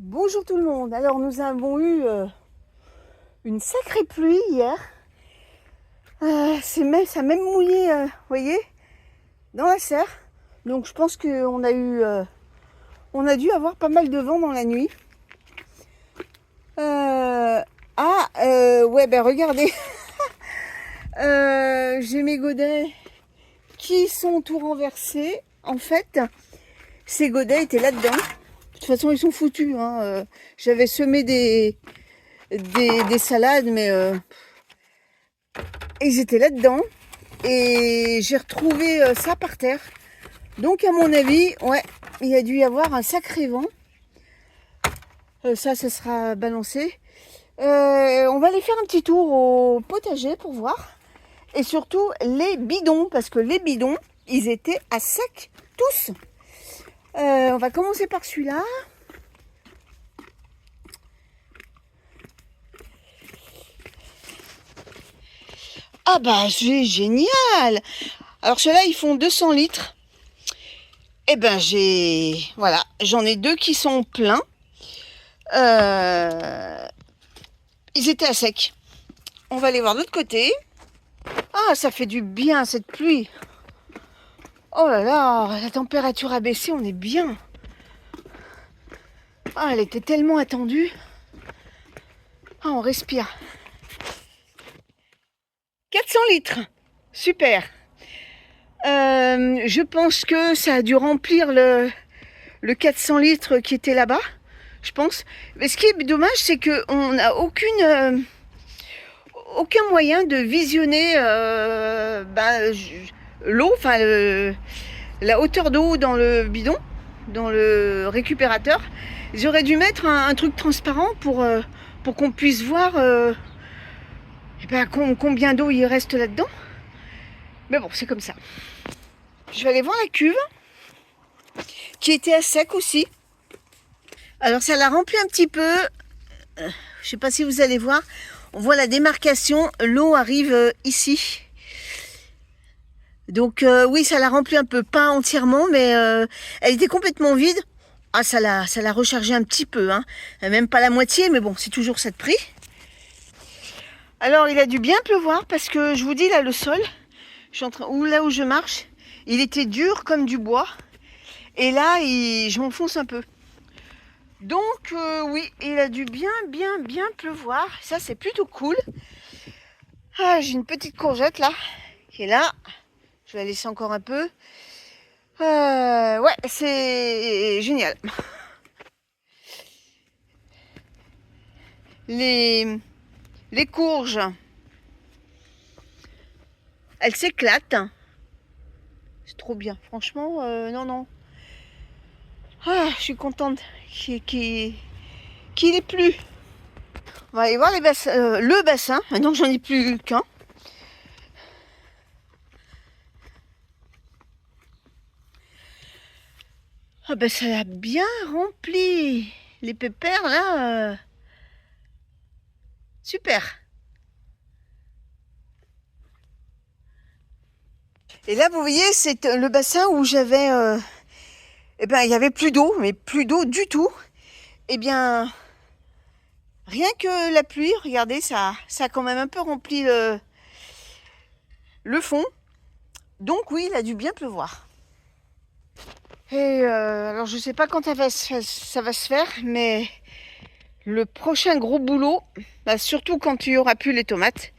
Bonjour tout le monde. Alors nous avons eu une sacrée pluie hier. Ça a même mouillé, vous voyez, dans la serre. Donc je pense qu'on a dû avoir pas mal de vent dans la nuit. Ouais, ben regardez, j'ai mes godets qui sont tout renversés. En fait, ces godets étaient là-dedans. De toute façon, ils sont foutus. J'avais semé des salades, mais ils étaient là-dedans. Et j'ai retrouvé ça par terre. Donc, à mon avis, ouais, il a dû y avoir un sacré vent. Ça sera balancé. On va aller faire un petit tour au potager pour voir. Et surtout, les bidons, parce que les bidons, ils étaient à sec, tous. On va commencer par celui-là. Ah bah c'est génial. Alors ceux-là ils font 200 litres. Et ben voilà, j'en ai deux qui sont pleins. Ils étaient à sec. On va aller voir de l'autre côté. Ah, ça fait du bien cette pluie. Oh là là, la température a baissé, on est bien. Ah, elle était tellement attendue. Ah, on respire. 400 litres. Super. Je pense que ça a dû remplir le 400 litres qui était là-bas. Je pense. Mais ce qui est dommage, c'est qu'on n'a aucun moyen de visionner l'eau, enfin la hauteur d'eau dans le bidon, dans le récupérateur. J'aurais dû mettre un truc transparent pour qu'on puisse voir combien d'eau il reste là-dedans. Mais bon, c'est comme ça. Je vais aller voir la cuve, qui était à sec aussi. Alors ça l'a rempli un petit peu. Je ne sais pas si vous allez voir. On voit la démarcation. L'eau arrive ici. Donc oui, ça l'a rempli un peu. Pas entièrement, mais elle était complètement vide. Ah, ça l'a rechargé un petit peu. Même pas la moitié, mais bon, c'est toujours ça de prix. Alors il a dû bien pleuvoir parce que je vous dis là, le sol, là où je marche, il était dur comme du bois. Et là, je m'enfonce un peu. Donc oui, il a dû bien pleuvoir. Ça, c'est plutôt cool. Ah, j'ai une petite courgette là, qui est là. Je vais la laisser encore un peu. Ouais, c'est génial. Les courges, elles s'éclatent. C'est trop bien. Franchement, non. Ah, je suis contente qu'il ait plu. On va aller voir le bassin. Maintenant que j'en ai plus qu'un. Ah ben ça a bien rempli. Les pépères là. Super. Et là vous voyez c'est le bassin où j'avais il y avait plus d'eau, mais plus d'eau du tout. Eh bien rien que la pluie, regardez, ça a quand même un peu rempli le fond. Donc oui, il a dû bien pleuvoir. Et alors je sais pas quand ça va se faire, mais le prochain gros boulot, surtout quand il y aura plus les tomates,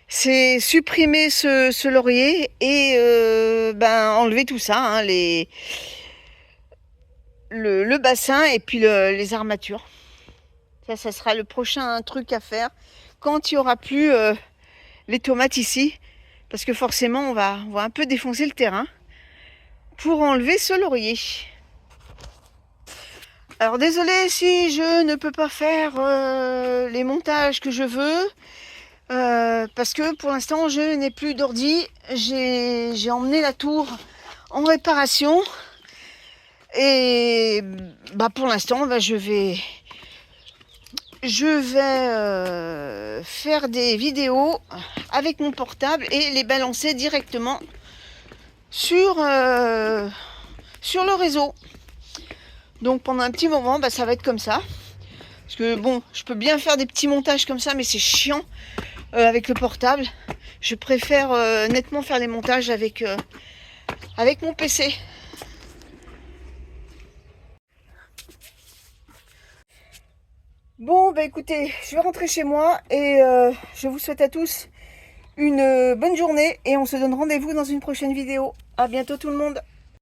c'est supprimer ce laurier et enlever tout ça, le bassin et puis les armatures. Ça sera le prochain truc à faire quand il y aura plus les tomates ici, parce que forcément on va un peu défoncer le terrain pour enlever ce laurier. Alors désolé si je ne peux pas faire les montages que je veux, parce que pour l'instant je n'ai plus d'ordi. J'ai emmené la tour en réparation et pour l'instant je vais faire des vidéos avec mon portable et les balancer directement sur le réseau. Donc pendant un petit moment, bah, ça va être comme ça. Parce que bon, je peux bien faire des petits montages comme ça, mais c'est chiant avec le portable. Je préfère nettement faire les montages avec mon PC. Bon, bah écoutez, je vais rentrer chez moi et je vous souhaite à tous une bonne journée et on se donne rendez-vous dans une prochaine vidéo. À bientôt tout le monde.